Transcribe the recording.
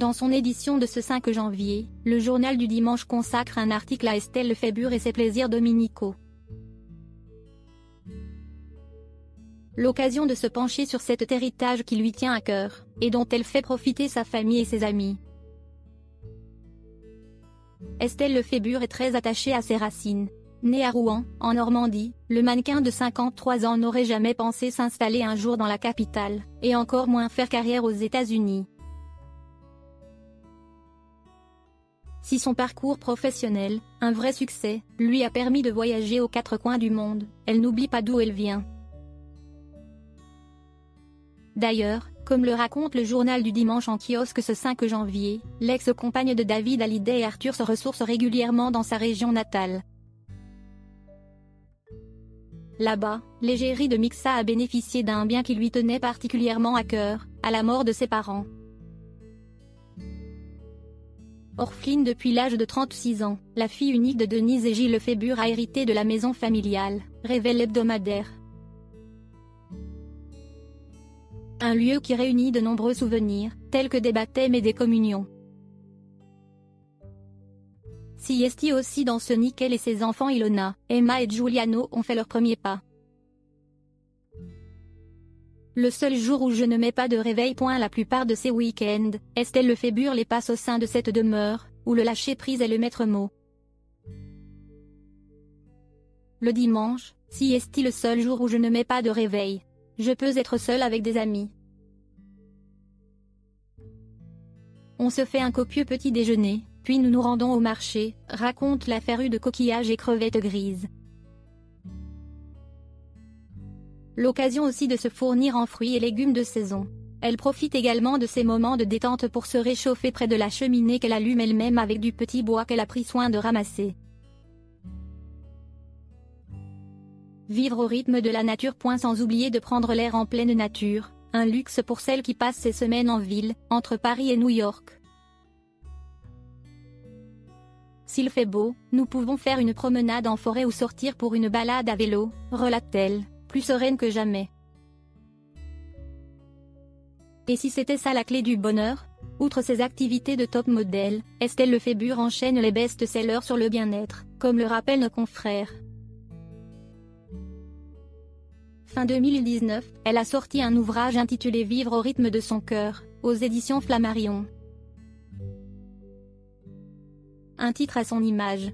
Dans son édition de ce 5 janvier, le journal du dimanche consacre un article à Estelle Lefébure et ses plaisirs dominicaux. L'occasion de se pencher sur cet héritage qui lui tient à cœur, et dont elle fait profiter sa famille et ses amis. Estelle Lefébure est très attachée à ses racines. Née à Rouen, en Normandie, le mannequin de 53 ans n'aurait jamais pensé s'installer un jour dans la capitale, et encore moins faire carrière aux États-Unis. Si son parcours professionnel, un vrai succès, lui a permis de voyager aux quatre coins du monde, elle n'oublie pas d'où elle vient. D'ailleurs, comme le raconte le journal du dimanche en kiosque ce 5 janvier, l'ex-compagne de David Hallyday et Arthur se ressource régulièrement dans sa région natale. Là-bas, l'égérie de Mixa a bénéficié d'un bien qui lui tenait particulièrement à cœur, à la mort de ses parents. Orpheline depuis l'âge de 36 ans, la fille unique de Denise et Gilles Lefébure a hérité de la maison familiale, révèle l'hebdomadaire. Un lieu qui réunit de nombreux souvenirs, tels que des baptêmes et des communions. Siesti aussi dans ce nid qu'elle et ses enfants Ilona, Emma et Giuliano ont fait leur premier pas. Le seul jour où je ne mets pas de réveil. La plupart de ces week-ends, Estelle Lefébure les passe au sein de cette demeure, où le lâcher-prise est le maître mot. Le dimanche, siesti le seul jour où je ne mets pas de réveil. Je peux être seule avec des amis. On se fait un copieux petit déjeuner, puis nous nous rendons au marché, raconte la férue de coquillages et crevettes grises. L'occasion aussi de se fournir en fruits et légumes de saison. Elle profite également de ces moments de détente pour se réchauffer près de la cheminée qu'elle allume elle-même avec du petit bois qu'elle a pris soin de ramasser. Vivre au rythme de la nature. Sans oublier de prendre l'air en pleine nature, un luxe pour celle qui passe ses semaines en ville, entre Paris et New York. S'il fait beau, nous pouvons faire une promenade en forêt ou sortir pour une balade à vélo, relate-t-elle, plus sereine que jamais. Et si c'était ça la clé du bonheur? Outre ses activités de top modèle, Estelle Lefébure enchaîne les best-sellers sur le bien-être, comme le rappellent nos confrères. Fin 2019, elle a sorti un ouvrage intitulé Vivre au rythme de son cœur, aux éditions Flammarion. Un titre à son image.